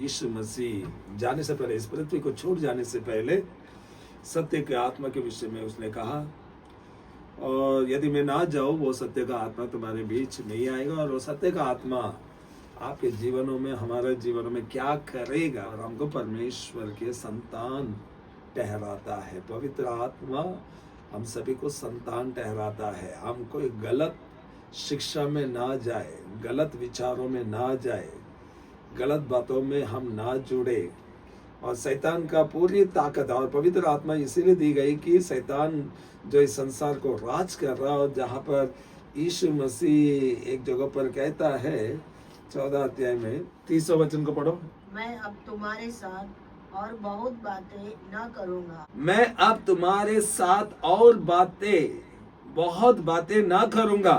यीशु मसीह जाने से पहले, इस पृथ्वी को छोड़ जाने से पहले सत्य के आत्मा के विषय में उसने कहा, और यदि मैं ना जाऊं वो सत्य का आत्मा तुम्हारे बीच नहीं आएगा, और वो सत्य का आत्मा आपके जीवनों में, हमारे जीवनों में क्या करेगा, और हमको परमेश्वर के संतान ठहराता है। पवित्र आत्मा हम सभी को संतान ठहराता है। हम कोई गलत शिक्षा में ना जाए, गलत विचारों में ना जाए, गलत बातों में हम ना जुड़े, और शैतान का पूरी ताकत, और पवित्र आत्मा इसीलिए दी गई कि शैतान जो इस संसार को राज कर रहा है, और जहाँ पर यीशु मसीह एक जगह पर कहता है 14 अध्याय में 30 वचन को पढ़ो, मैं अब तुम्हारे साथ और बहुत बातें न करूँगा। मैं अब तुम्हारे साथ और बहुत बातें ना करूंगा।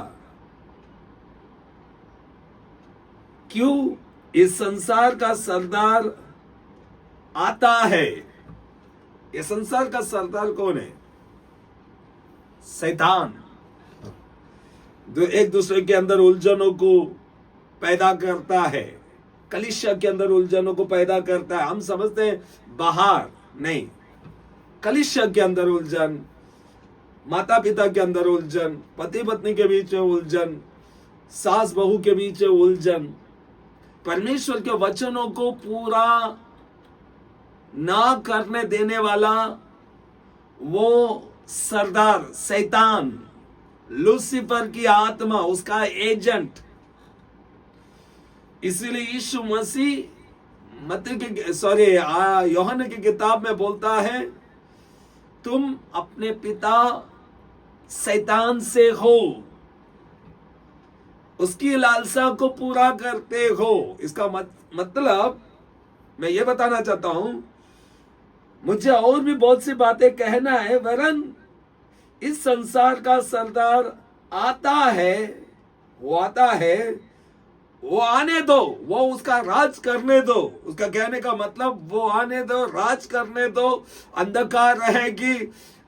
क्यों? इस संसार का सरदार आता है। ये संसार का सरदार कौन है? शैतान, जो एक दूसरे के अंदर उलझनों को पैदा करता है, कलीसिया के अंदर उलझनों को पैदा करता है। हम समझते हैं बाहर, नहीं, कलीसिया के अंदर उलझन, माता पिता के अंदर उलझन, पति पत्नी के बीच में उलझन, सास बहू के बीच में उलझन, परमेश्वर के वचनों को पूरा ना करने देने वाला वो सरदार शैतान, लूसीफर की आत्मा, उसका एजेंट। इसीलिए यीशु मसीह यूहन्ना की किताब में बोलता है, तुम अपने पिता शैतान से हो, उसकी लालसा को पूरा करते हो। इसका मतलब मैं ये बताना चाहता हूं, मुझे और भी बहुत सी बातें कहना है, वरन इस संसार का सरदार आता है, वो आने दो, वो उसका राज करने दो। उसका कहने का मतलब वो आने दो, राज करने दो, अंधकार रहेगी,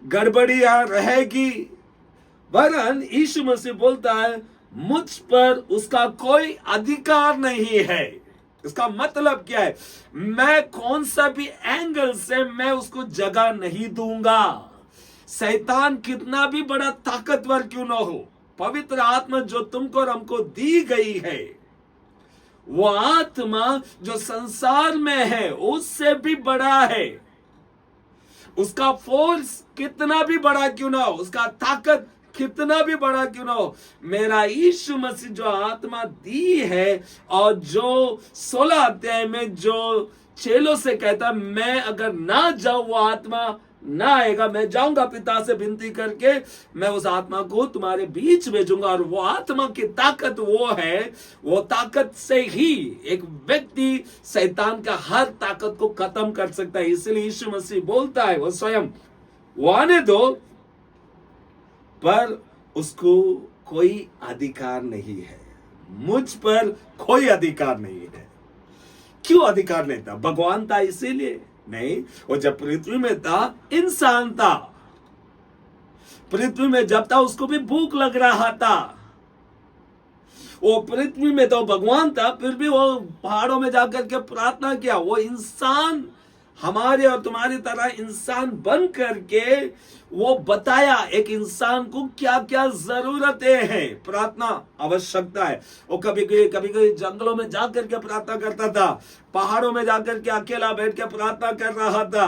गड़बड़ियां रहेगी। वरन यीशु मसीह बोलता है, मुझ पर उसका कोई अधिकार नहीं है। इसका मतलब क्या है? मैं कौन सा भी एंगल से मैं उसको जगह नहीं दूंगा। शैतान कितना भी बड़ा ताकतवर क्यों ना हो, पवित्र आत्मा जो तुमको और हमको दी गई है, वो आत्मा जो संसार में है उससे भी बड़ा है। उसका फोर्स कितना भी बड़ा क्यों ना हो, उसका ताकत कितना भी बड़ा क्यों ना हो, मेरा यीशु मसीह जो आत्मा दी है, और जो 16 अध्याय में जो चेलों से कहता, मैं अगर ना जाऊं वो आत्मा ना आएगा, मैं जाऊंगा पिता से विनती करके, मैं उस आत्मा को तुम्हारे बीच भेजूंगा। और वो आत्मा की ताकत वो है, वो ताकत से ही एक व्यक्ति शैतान का हर ताकत को खत्म कर सकता है। इसलिए यीशु मसीह बोलता है, वो स्वयं, वो आने दो, पर उसको कोई अधिकार नहीं है, मुझ पर कोई अधिकार नहीं है। क्यों अधिकार नहीं था? भगवान था इसीलिए नहीं। वो जब पृथ्वी में था, इंसान था, पृथ्वी में जब था उसको भी भूख लग रहा था। वो पृथ्वी में तो भगवान था, फिर भी वो पहाड़ों में जाकर के प्रार्थना किया। वो इंसान, हमारे और तुम्हारी तरह इंसान बन करके वो बताया एक इंसान को क्या क्या जरूरतें हैं, प्रार्थना आवश्यकता है। वो कभी जंगलों में जाकर के प्रार्थना करता था, पहाड़ों में जाकर के अकेला बैठ के प्रार्थना कर रहा था।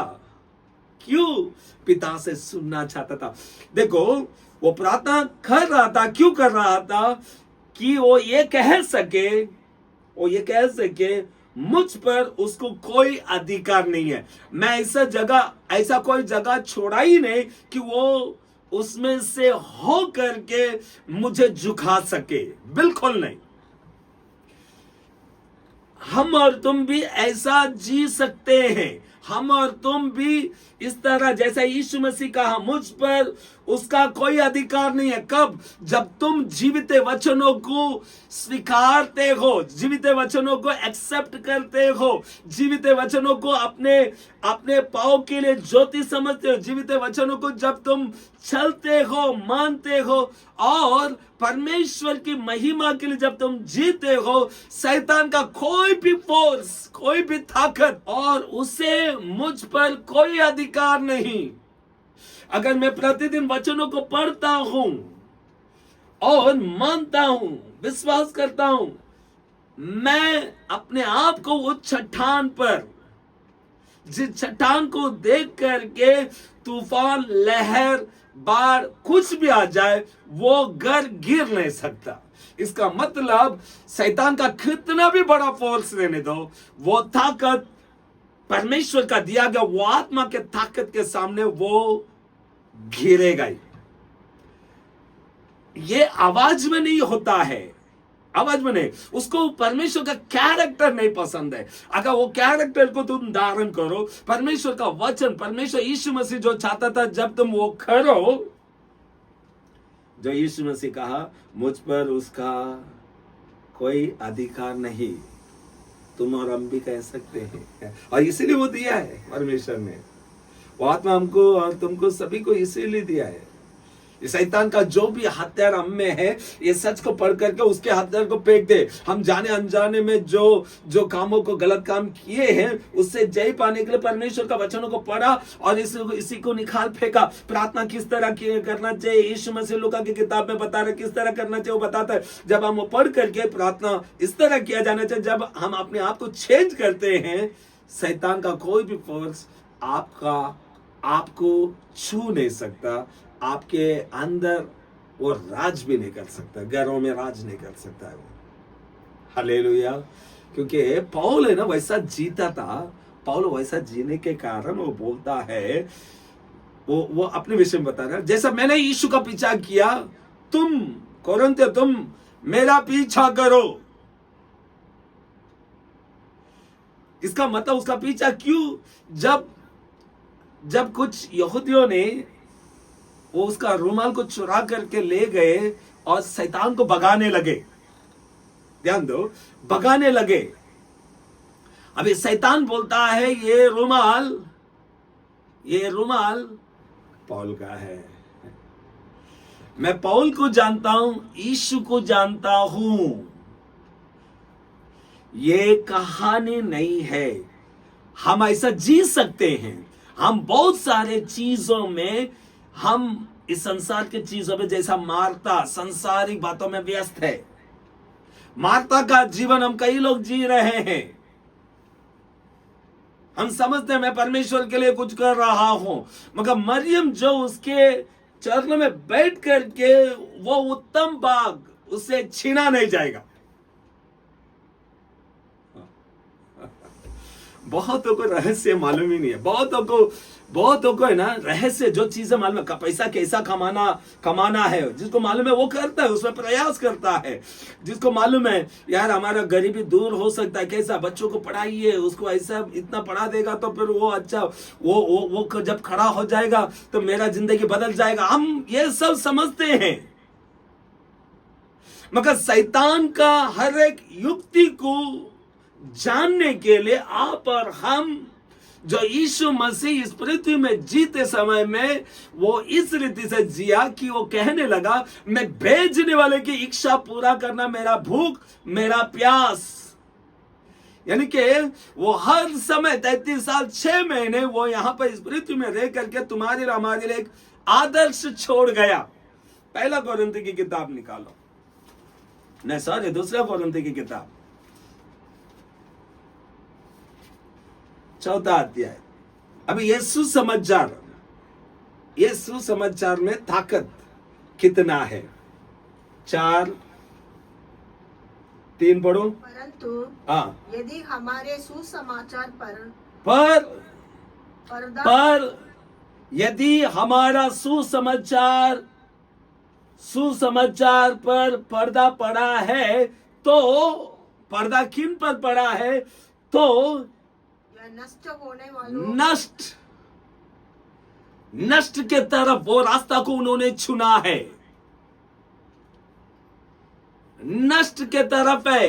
क्यों? पिता से सुनना चाहता था। देखो, वो प्रार्थना कर रहा था, क्यों कर रहा था? कि वो ये कह सके मुझ पर उसको कोई अधिकार नहीं है। मैं ऐसा कोई जगह छोड़ा ही नहीं कि वो उसमें से हो करके मुझे झुका सके, बिल्कुल नहीं। हम और तुम भी ऐसा जी सकते हैं। हम और तुम भी इस तरह, जैसा यीशु मसीह कहा, मुझ पर उसका कोई अधिकार नहीं है। कब? जब तुम जीवित वचनों को स्वीकारते हो, जीवित वचनों को एक्सेप्ट करते हो, जीवित वचनों को अपने अपने पाँव के लिए ज्योति समझते हो, जीवित वचनों को जब तुम चलते हो, मानते हो और परमेश्वर की महिमा के लिए जब तुम जीते हो, शैतान का कोई भी फोर्स, कोई भी ताकत और उसे मुझ पर कोई अधिकार नहीं। अगर मैं प्रतिदिन वचनों को पढ़ता हूं और मानता हूं, विश्वास करता हूं, मैं अपने आप को उस चट्टान पर, जिस चट्टान को देख करके तूफान, लहर, बाढ़ कुछ भी आ जाए, वो घर गिर नहीं सकता। इसका मतलब शैतान का कितना भी बड़ा फोर्स रहने दो, वो ताकत परमेश्वर का दिया गया वो आत्मा के ताकत के सामने वो घिरेगा ही। ये आवाज में नहीं होता है, आवाज में नहीं। उसको परमेश्वर का कैरेक्टर नहीं पसंद है। अगर वो कैरेक्टर को तुम धारण करो, परमेश्वर का वचन, परमेश्वर यीशु मसीह जो चाहता था जब तुम वो करो, जो यीशु मसीह कहा मुझ पर उसका कोई अधिकार नहीं, तुम और हम भी कह सकते हैं। और इसीलिए वो दिया है परमेश्वर ने, वो आत्मा हमको और तुमको सभी को इसीलिए दिया है। शैतान का जो भी हथियार हम में है, ये सच को पढ़ करके उसके हथियार को फेंक दे। हम जाने अनजाने में जो कामों को, गलत काम किए हैं, उससे जय पाने के लिए परमेश्वर का वचनों को पढ़ा और इसी को निकाल फेंका। प्रार्थना किस तरह करना चाहिए, यीशु मसीह लूका की किताब में बता रहे किस तरह करना चाहिए, वो बताता है। जब हम वो पढ़ करके प्रार्थना इस तरह किया जाना चाहिए, जब हम अपने आप को चेंज करते हैं, शैतान का कोई भी फोर्स आपको छू नहीं सकता, आपके अंदर वो राज भी नहीं कर सकता, घरों में राज नहीं कर सकता है वो। हालेलुया। क्योंकि पौल है ना वैसा जीता था, पौल वैसा जीने के कारण वो बोलता है, वो अपने विषय में बता रहा है, जैसा मैंने यीशु का पीछा किया, तुम कोरिन्थियों तुम मेरा पीछा करो। इसका मतलब उसका पीछा क्यों? जब कुछ यहूदियों ने वो उसका रुमाल को चुरा करके ले गए और शैतान को भगाने लगे, ध्यान दो, भगाने लगे। अभी शैतान बोलता है ये रुमाल पौल का है। मैं पौल को जानता हूं, यीशु को जानता हूं। ये कहानी नहीं है। हम ऐसा जी सकते हैं। हम बहुत सारे चीजों में, हम इस संसार की चीजों में, जैसा मार्ता संसारिक बातों में व्यस्त है, मार्ता का जीवन हम कई लोग जी रहे हैं। हम समझते हैं मैं परमेश्वर के लिए कुछ कर रहा हूं, मगर मरियम जो उसके चरणों में बैठ करके वो उत्तम भाग उससे छीना नहीं जाएगा। बहुतों को रहस्य मालूम ही नहीं है। बहुतों को है ना रहस्य, जो चीजें मालूम है, पैसा कैसा कमाना है, जिसको मालूम है वो करता है, उसमें प्रयास करता है। जिसको मालूम है यार हमारा गरीबी दूर हो सकता है, कैसा बच्चों को पढ़ाइए, उसको ऐसा इतना पढ़ा देगा तो फिर वो अच्छा वो जब खड़ा हो जाएगा तो मेरा जिंदगी बदल जाएगा। हम ये सब समझते हैं, मगर शैतान का हर एक युक्ति को जानने के लिए आप और हम, जो यीशु मसीह इस पृथ्वी में जीते समय में वो इस रीति से जिया कि वो कहने लगा मैं भेजने वाले की इच्छा पूरा करना मेरा भूख, मेरा प्यास। यानी कि वो हर समय 33 साल 6 महीने वो यहां पर इस पृथ्वी में रह करके तुम्हारे और हमारे लिए एक आदर्श छोड़ गया। पहला कोरिन्थियों की किताब निकालो, नहीं सॉरी, दूसरा कोरिन्थियों की किताब 4वां अध्याय। अभी ये सुसमाचार में ताकत कितना है? 4:3 पढ़ो। परंतु यदि हमारे सुसमाचार पर यदि हमारा सुसमाचार पर पर्दा पड़ा है, तो पर्दा किन पर पड़ा है? तो नष्ट होने वालों, नष्ट के तरफ वो रास्ता को उन्होंने चुना है, नष्ट के तरफ है।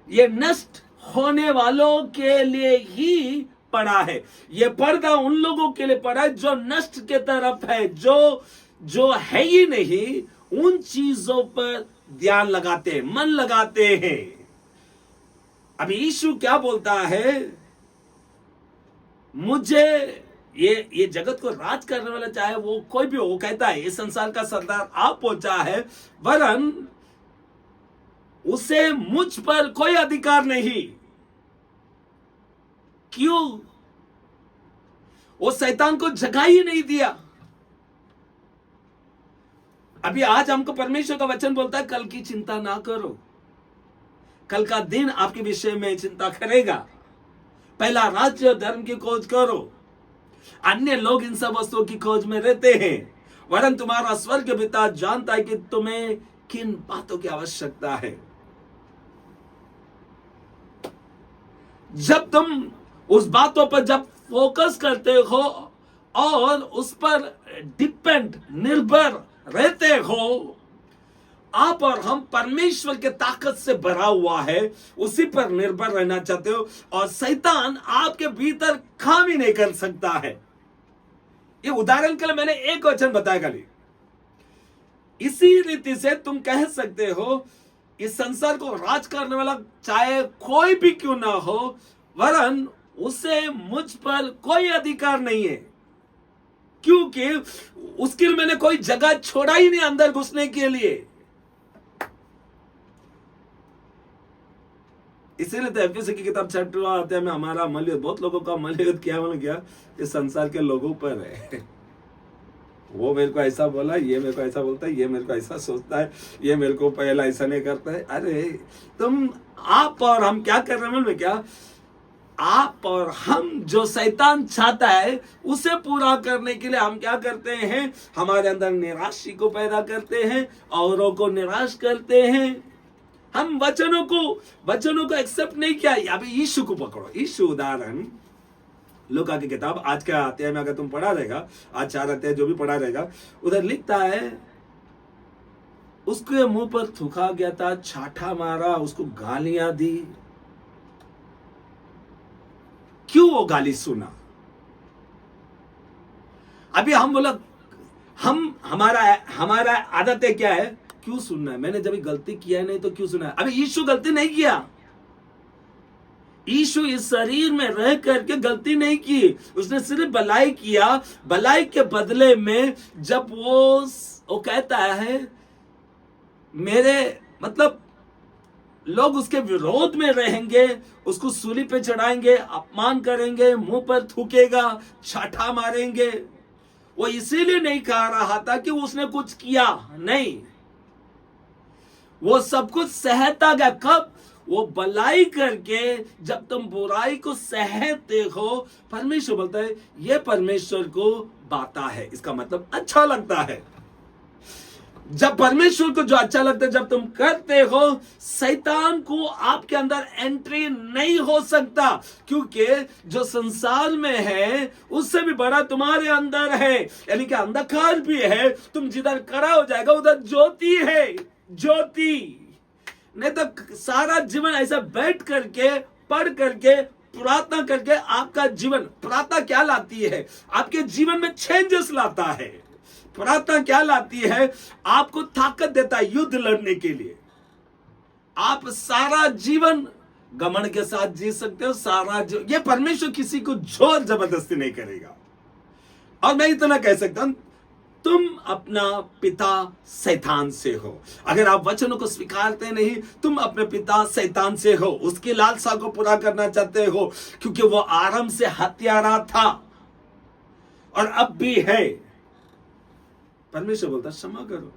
ये नष्ट होने वालों के लिए ही पड़ा है, ये पर्दा उन लोगों के लिए पड़ा है जो नष्ट के तरफ है, जो है ही नहीं, उन चीजों पर ध्यान लगाते हैं, मन लगाते हैं। अभी यीशु क्या बोलता है, मुझे ये जगत को राज करने वाला, चाहे वो कोई भी हो, वो कहता है ये संसार का सरदार आप पहुंचा है, वरन उसे मुझ पर कोई अधिकार नहीं। क्यों? वो शैतान को जगह ही नहीं दिया। अभी आज हमको परमेश्वर का वचन बोलता है कल की चिंता ना करो, कल का दिन आपके विषय में चिंता करेगा। पहला राज्य और धर्म की खोज करो, अन्य लोग इन सब वस्तुओं की खोज में रहते हैं, वरन तुम्हारा स्वर्ग पिता जानता है कि तुम्हें किन बातों की आवश्यकता है। जब तुम उस बातों पर जब फोकस करते हो और उस पर डिपेंड, निर्भर रहते हो, आप और हम परमेश्वर के ताकत से भरा हुआ है, उसी पर निर्भर रहना चाहते हो, और शैतान आपके भीतर काम ही नहीं कर सकता है। ये उदाहरण के लिए मैंने एक वचन बताया खाली। इसी रीति से तुम कह सकते हो इस संसार को राज करने वाला चाहे कोई भी क्यों ना हो, वरन उसे मुझ पर कोई अधिकार नहीं है, क्योंकि उसके लिए मैंने कोई जगह छोड़ा ही नहीं अंदर घुसने के लिए। इसीलिए तो एफएससी की किताब 6वां अध्याय में हमारा मलयुद्ध, बहुत लोगों का मलयुद्ध क्या मैंने किया, इस संसार के लोगों पर है। वो मेरे को ऐसा बोला, ये मेरे को ऐसा बोलता है, ये मेरे को ऐसा सोचता है, ये मेरे को पहला ऐसा नहीं करता है। अरे तुम, आप और हम क्या कर रहे हैं, क्या आप और हम जो शैतान चाहता है उसे पूरा करने के लिए हम क्या करते हैं, हमारे अंदर निराशी को पैदा करते हैं, औरों को निराश करते हैं। हम वचनों को एक्सेप्ट नहीं किया। अभी यीशु को पकड़ो, यीशु उदाहरण लूका की किताब आज के अध्याय में अगर तुम पढ़ा रहेगा, आज 4 अध्याय जो भी पढ़ा रहेगा, उधर लिखता है उसके मुंह पर थूका गया था, छाठा मारा, उसको गालियां दी। क्यों वो गाली सुना? अभी हम बोला, हमारा आदत है क्या है, क्यों सुनना है, मैंने जब गलती किया नहीं तो क्यों सुना है। अभी यीशु गलती नहीं किया, यीशु इस शरीर में रह करके गलती नहीं की, उसने सिर्फ भलाई किया। भलाई के बदले में जब वो कहता है मेरे मतलब लोग उसके विरोध में रहेंगे, उसको सूली पे चढ़ाएंगे, अपमान करेंगे, मुंह पर थूकेगा, छाठा मारेंगे, वो इसीलिए नहीं कह रहा था कि उसने कुछ किया, नहीं, वो सब कुछ सहता गया। कब? वो भलाई करके जब तुम बुराई को सहते हो, परमेश्वर बोलता है ये परमेश्वर को बाता है, इसका मतलब अच्छा लगता है। जब परमेश्वर को जो अच्छा लगता है जब तुम करते हो, शैतान को आपके अंदर एंट्री नहीं हो सकता, क्योंकि जो संसार में है उससे भी बड़ा तुम्हारे अंदर है, यानी कि अंधकार भी है। तुम जिधर खड़ा हो जाएगा उधर ज्योति है, ज्योति। नहीं तो सारा जीवन ऐसा बैठ करके, पढ़ करके, प्रार्थना करके आपका जीवन, प्रार्थना क्या लाती है, आपके जीवन में चेंजेस लाता है। प्रार्थना क्या लाती है, आपको ताकत देता है युद्ध लड़ने के लिए। आप सारा जीवन घमंड के साथ जी सकते हो, ये परमेश्वर किसी को जोर जबरदस्ती नहीं करेगा। और मैं इतना कह सकता हूं, तुम अपना पिता शैतान से हो। अगर आप वचनों को स्वीकारते नहीं, तुम अपने पिता शैतान से हो, उसकी लालसा को पूरा करना चाहते हो, क्योंकि वो आरंभ से हत्यारा था और अब भी है। परमेश्वर बोलता क्षमा करो,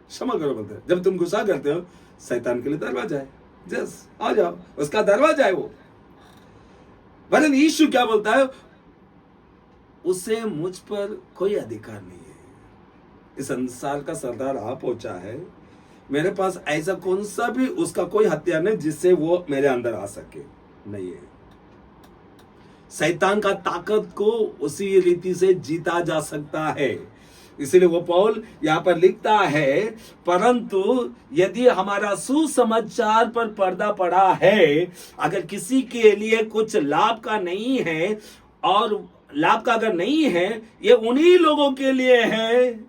क्षमा करो बोलता है। जब तुम गुस्सा करते हो, शैतान के लिए दरवाजा है, जस आ जाओ, उसका दरवाजा है वो। वरन यीशु क्या बोलता है, उसे मुझ पर कोई अधिकार नहीं है। इस संसार का सरदार आ पहुंचा है, मेरे पास ऐसा कौन सा भी उसका कोई हथियार नहीं जिससे वो मेरे अंदर आ सके, नहीं है। शैतान का ताकत को उसी रीति से जीता जा सकता है। इसलिए वो पौल यहाँ पर लिखता है, परंतु यदि हमारा सुसमाचार पर पर्दा पड़ा है, अगर किसी के लिए कुछ लाभ का नहीं है, और लाभ का अगर नहीं है, ये उन्हीं लोगों के लिए है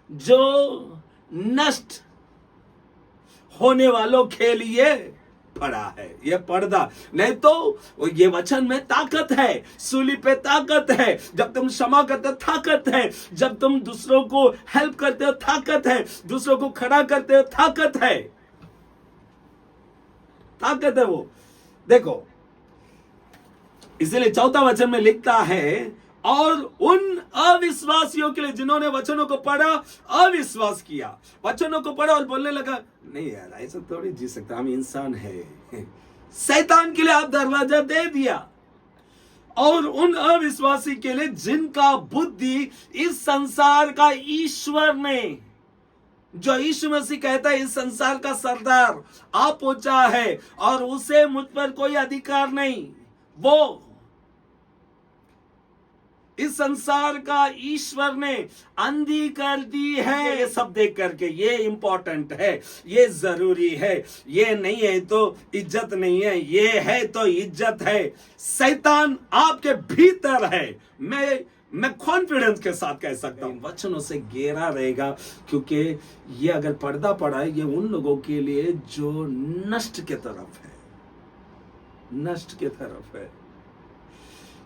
जो नष्ट होने वालों के लिए पड़ा है। ये पर्दा, नहीं तो ये वचन में ताकत है, सूली पे ताकत है, जब तुम क्षमा करते हो ताकत है, जब तुम दूसरों को हेल्प करते हो ताकत है, दूसरों को खड़ा करते हो ताकत है, ताकत है वो। देखो, इसलिए 4वां वचन में लिखता है, और उन अविश्वासियों के लिए जिन्होंने वचनों को पढ़ा, अविश्वास किया, वचनों को पढ़ा और बोलने लगा, नहीं यार ऐसा थोड़ी जी सकता, हम इंसान है। शैतान के लिए आप दरवाजा दे दिया। और उन अविश्वासी के लिए जिनका बुद्धि इस संसार का ईश्वर ने, जो यीशु मसीह कहता है इस संसार का सरदार आप पहुंचा है और उसे मुझ पर कोई अधिकार नहीं, वो इस संसार का ईश्वर ने अंधी कर दी है। ये सब देख करके, ये इंपॉर्टेंट है, ये जरूरी है, ये नहीं है तो इज्जत नहीं है, ये है तो इज्जत है। शैतान आपके भीतर है, मैं कॉन्फिडेंस के साथ कह सकता हूं, वचनों से घेरा रहेगा, क्योंकि ये अगर पर्दा पड़ा है, ये उन लोगों के लिए जो नष्ट के तरफ है, नष्ट के तरफ है।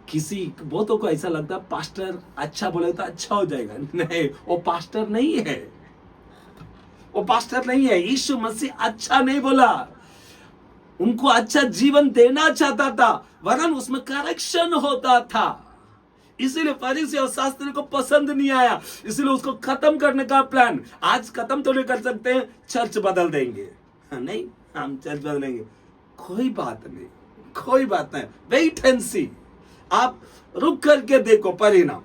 किसी बहुतों को ऐसा लगता है पास्टर अच्छा बोले तो अच्छा हो जाएगा, नहीं, वो पास्टर नहीं है, वो पास्टर नहीं है। यीशु मसीह अच्छा नहीं बोला, उनको अच्छा जीवन देना चाहता था, वरन उसमें करेक्शन होता था। इसीलिए फरीसी और शास्त्री को पसंद नहीं आया, इसीलिए उसको खत्म करने का प्लान। आज खत्म तो नहीं कर सकते, चर्च बदल देंगे, नहीं, हम चर्च बदलेंगे, कोई बात नहीं, कोई बात नहीं, वेट एंड सी, आप रुक करके देखो परिणाम।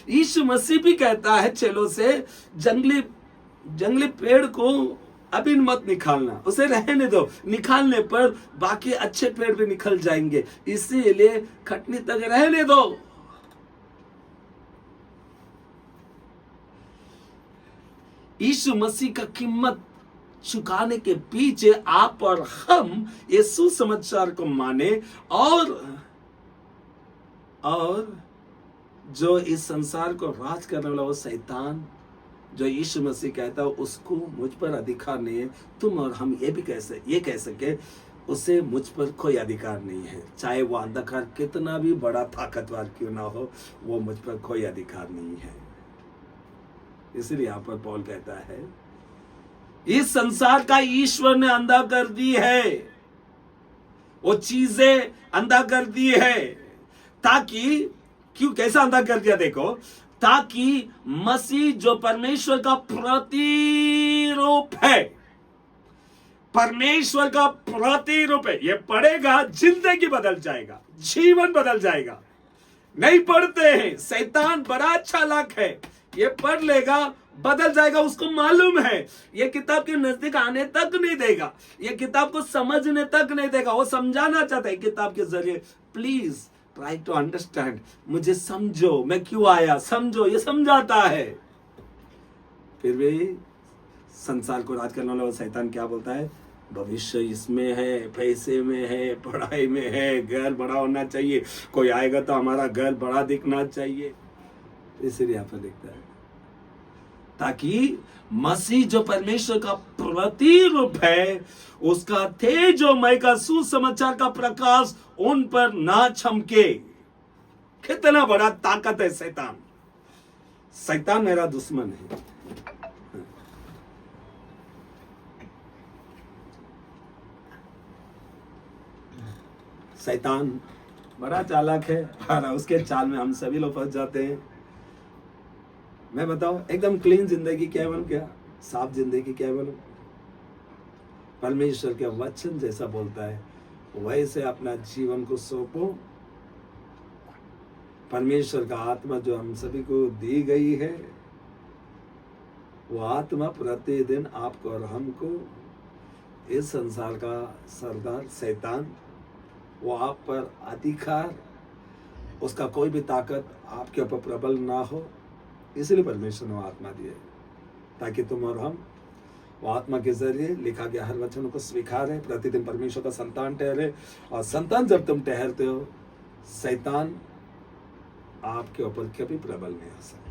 यीशु मसीह भी कहता है चेलों से, जंगली पेड़ को अभी मत निकालना, उसे रहने दो, निकालने पर बाकी अच्छे पेड़ भी निकल जाएंगे, इसीलिए खटनी तक रहने दो। यीशु मसीह का कीमत चुकाने के पीछे आप और हम ये सुसमाचार को माने, और जो इस संसार को राज करने वाला वो शैतान, जो यीशु मसीह कहता है उसको मुझ पर अधिकार नहीं है, तुम और हम ये कह सके उसे मुझ पर कोई अधिकार नहीं है, चाहे वो अंधकार कितना भी बड़ा ताकतवर क्यों ना हो, वो मुझ पर कोई अधिकार नहीं है। इसलिए यहाँ पर पौल कहता है, इस संसार का ईश्वर ने अंधा कर दी है, वो चीजें अंधा कर दी है, ताकि, क्यों, कैसा अंधा कर दिया देखो, ताकि मसीह जो परमेश्वर का प्रतिरूप है, परमेश्वर का प्रतिरूप है, ये पढ़ेगा जिंदगी बदल जाएगा, जीवन बदल जाएगा। नहीं पढ़ते हैं, शैतान बड़ा चालाक है, ये पढ़ लेगा बदल जाएगा, उसको मालूम है, ये किताब के नजदीक आने तक नहीं देगा, ये किताब को समझने तक नहीं देगा। वो समझाना चाहता है किताब के जरिए, प्लीज ट्राई टू अंडरस्टैंड, मुझे समझो, मैं क्यों आया, समझो, ये समझाता है। फिर भी संसार को राज करने वाला शैतान क्या बोलता है, भविष्य इसमें है, पैसे में है, पढ़ाई में है, घर बड़ा होना चाहिए, कोई आएगा तो हमारा घर बड़ा दिखना चाहिए। इसलिए यहाँ पर लिखता है, ताकि मसीह जो परमेश्वर का प्रतिरूप है, उसका तेजोमय का सुसमाचार का प्रकाश उन पर ना चमके। कितना बड़ा ताकत है शैतान, शैतान मेरा दुश्मन है। शैतान बड़ा चालाक है और उसके चाल में हम सभी लोग फंस जाते हैं। मैं बताऊं, एकदम क्लीन जिंदगी क्या बोलूं, क्या साफ जिंदगी क्या बोलूं, परमेश्वर के वचन जैसा बोलता है वैसे अपना जीवन को सौंपो। परमेश्वर का आत्मा जो हम सभी को दी गई है, वो आत्मा प्रतिदिन आपको और हमको इस संसार का सरदार शैतान, वो आप पर अधिकार, उसका कोई भी ताकत आपके ऊपर प्रबल ना हो। इसलिए परमेश्वर ने वो आत्मा दी है, ताकि तुम और हम वो आत्मा के जरिए लिखा गया हर वचन को स्वीकारें, प्रतिदिन परमेश्वर का संतान ठहरे। और संतान जब तुम ठहरते हो, शैतान आपके ऊपर कभी प्रबल नहीं हो सकता।